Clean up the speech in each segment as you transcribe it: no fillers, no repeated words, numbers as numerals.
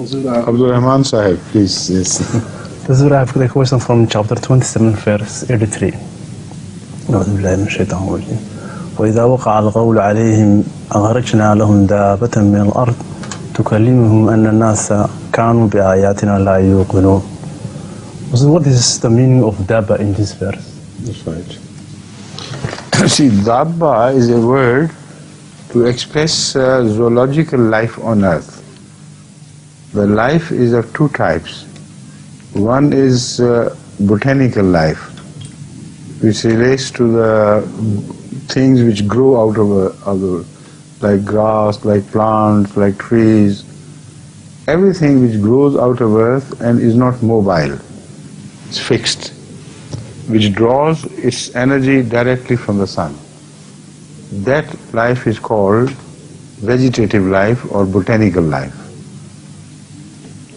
Abdul Rahman Sahib, please. Yes. I have a question from chapter 27, verse 83. أعوذ بالله من الشيطان الرجيم. وإذا وقع القول عليهم أخرجنا لهم دابة من الأرض تكلمهم أن الناس كانوا بآياتنا لا يوقنون. So what is the meaning of Dabba in this verse? That's right. See, Dabba is a word to express zoological life on earth. The life is of two types. One is botanical life, which relates to the things which grow out of like grass, like plants, like trees, everything which grows out of earth and is not mobile, it's fixed, which draws its energy directly from the sun. That life is called vegetative life or botanical life.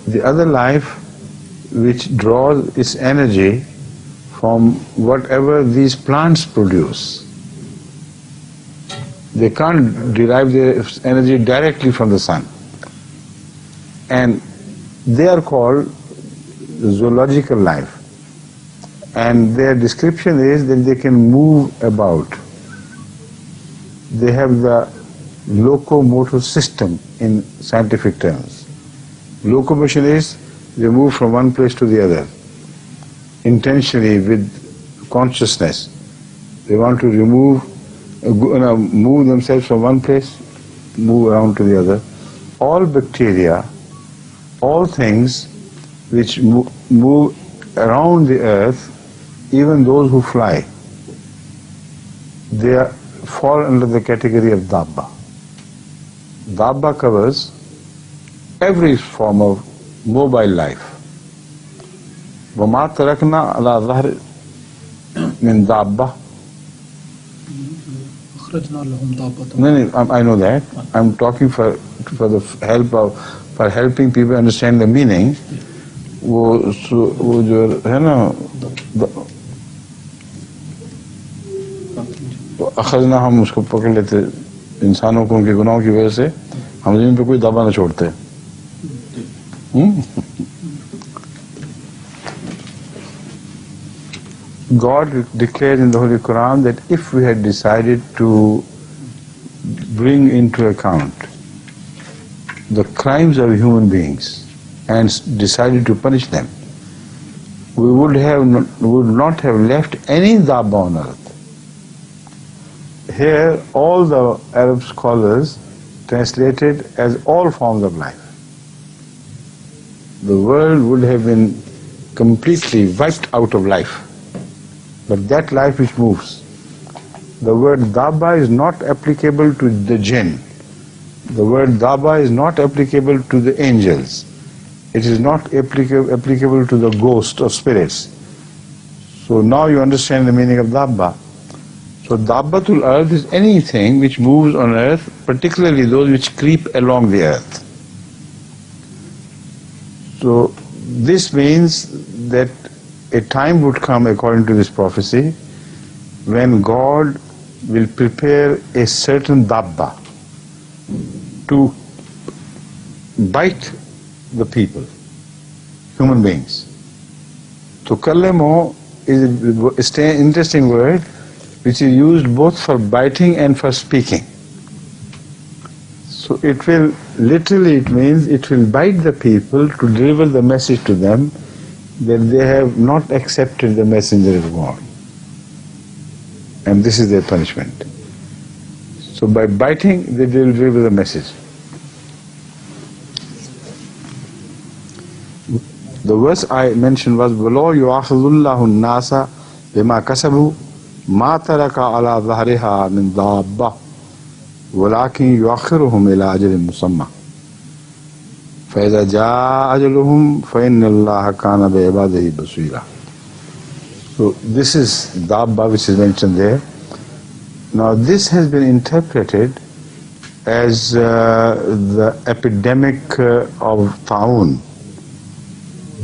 The other life which draws its energy from whatever these plants produce. They can't derive their energy directly from the sun. And they are called zoological life. And their description is that they can move about. They have the locomotor system in scientific terms. Locomotion is they move from one place to the other, intentionally with consciousness. They want to move themselves from one place, move around to the other. All bacteria, all things which move around the earth, even those who fly, they fall under the category of Dabba. Dabba covers every form of mobile life. وَمَا تَرَكْنَا عَلَى ظَهْرِ مِنْ دَابَّةٍ. No, I know that. I'm talking for the help of, for helping people understand the meaning. वो जो है ना, अखज़ना हम उसको पकड़ लेते इंसानों को उनके गुनाहों की वजह से, हम ज़मीन पे कोई दावा न छोड़ते. God declares in the Holy Quran that if we had decided to bring into account the crimes of human beings and decided to punish them, we would not have left any Dabba on earth. Here, all the Arab scholars translated as all forms of life. The world would have been completely wiped out of life. But that life which moves. The word Dabba is not applicable to the jinn. The word Dabba is not applicable to the angels. It is not applicable to the ghosts or spirits. So now you understand the meaning of Dabba. So Dabbatul Arz is anything which moves on earth, particularly those which creep along the earth. So this means that a time would come, according to this prophecy, when God will prepare a certain Dabba to bite the people, human beings. Tukallamo is an interesting word which is used both for biting and for speaking. So it will, literally it means it will bite the people to deliver the message to them that they have not accepted the messenger of God. And this is their punishment. So by biting, they will deliver the message. The verse I mentioned was, وَلَوْ يُؤَاخِذُ اللَّهُ النَّاسَ بِمَا كَسَبُوا مَا تَرَكَ عَلَى ظَهْرِهَا مِنْ دَابَّةٍ وَلَكِنْ يُؤَخِّرُهُمْ إِلَى أَجَلٍ مُّسَمًّى فَإِذَا جَاءَ أَجَلُهُمْ فَإِنَّ اللَّهَ كَانَ بِعِبَادِهِ بَصِيرًا. So this is Dabba which is mentioned there. Now this has been interpreted as the epidemic of Taoon.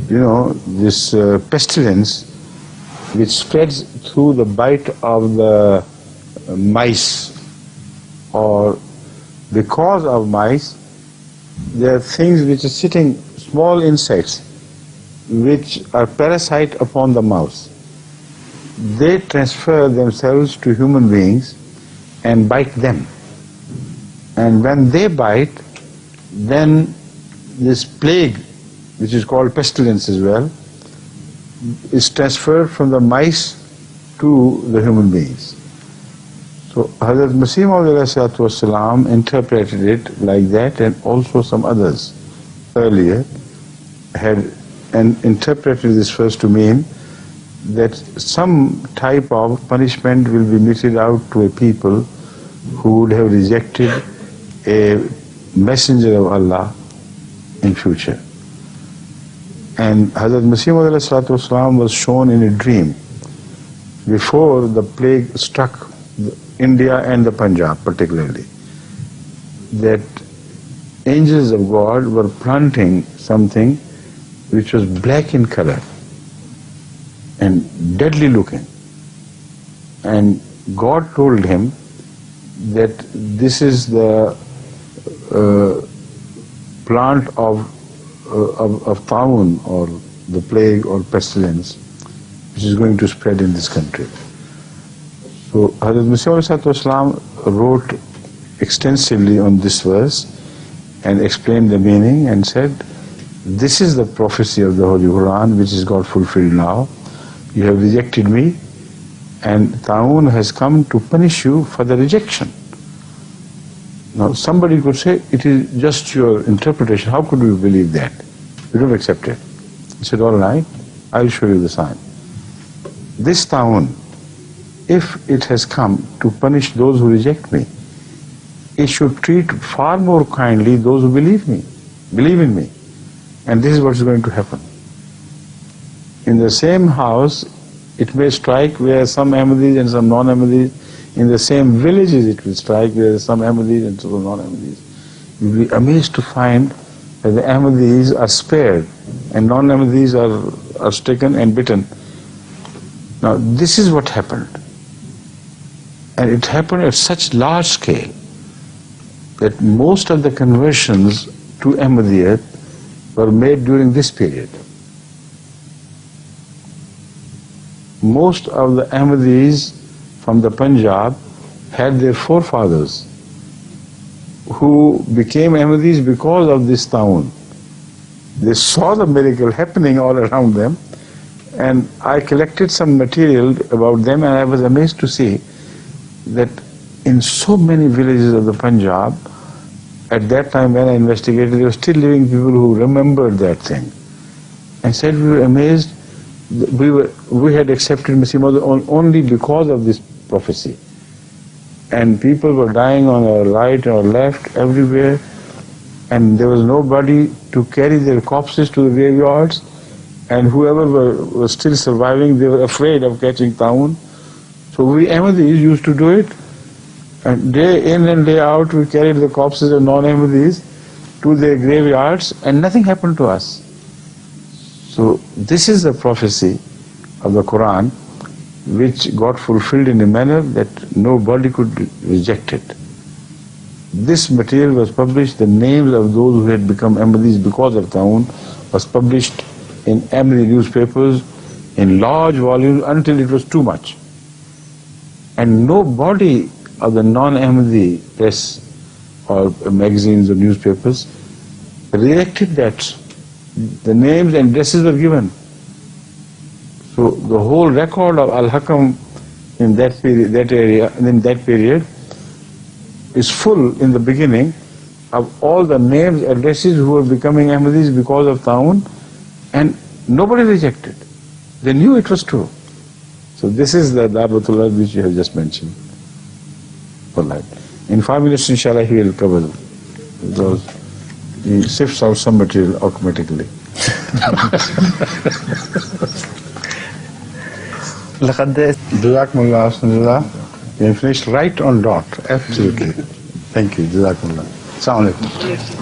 You know, this pestilence which spreads through the bite of the mice, or because of mice, there are things which are sitting, small insects, which are parasite upon the mouse. They transfer themselves to human beings and bite them. And when they bite, then this plague, which is called pestilence as well, is transferred from the mice to the human beings. So Hazrat Masih Maud interpreted it like that, and also some others earlier had interpreted this verse to mean that some type of punishment will be meted out to a people who would have rejected a messenger of Allah in future. And Hazrat Masih Maud was shown in a dream before the plague struck India and the Punjab particularly, that angels of God were planting something which was black in color and deadly looking. And God told him that this is the plant of Taoon, or the plague or pestilence, which is going to spread in this country. So Hazrat Masih wrote extensively on this verse and explained the meaning and said, this is the prophecy of the Holy Quran which is got fulfilled now. You have rejected me, and Taoon has come to punish you for the rejection. Now somebody could say, it is just your interpretation, how could we believe that? We don't accept it. He said, all right, I'll show you the sign. This Taoon, if it has come to punish those who reject me, it should treat far more kindly those who believe in me. And this is what is going to happen. In the same house, it may strike where some Ahmadis and some non-Ahmadis. In the same villages, it will strike where some Ahmadis and some non-Ahmadis. You will be amazed to find that the Ahmadis are spared and non-Ahmadis are stricken and bitten. Now, this is what happened. And it happened at such large scale that most of the conversions to Ahmadiyyat were made during this period. Most of the Ahmadis from the Punjab had their forefathers who became Ahmadis because of this Taoon. They saw the miracle happening all around them, and I collected some material about them, and I was amazed to see that in so many villages of the Punjab, at that time when I investigated, there were still living people who remembered that thing. I said we were amazed. We had accepted Masih Maud only because of this prophecy. And people were dying on our right or left, everywhere, and there was nobody to carry their corpses to the graveyards, and whoever was still surviving, they were afraid of catching Taoon. So we Ahmadis used to do it, and day in and day out we carried the corpses of non-Ahmadis to their graveyards, and nothing happened to us. So this is the prophecy of the Quran which got fulfilled in a manner that nobody could reject it. This material was published, the names of those who had become Ahmadis because of Taoon was published in Ahmadi newspapers in large volumes until it was too much. And nobody of the non-Ahmadi press or magazines or newspapers rejected that. The names and addresses were given. So the whole record of Al-Hakam in that period, is full in the beginning of all the names, addresses who were becoming Ahmadis because of Taoon, and nobody rejected. They knew it was true. So this is the Dabbatul Arz which you have just mentioned. All right. In 5 minutes, inshallah, he will cover those. He sifts out some material automatically. Jazakumullah, Alhamdulillah. You finished right on dot. Absolutely. Thank you. Jazakumullah. Assalamu alaikum.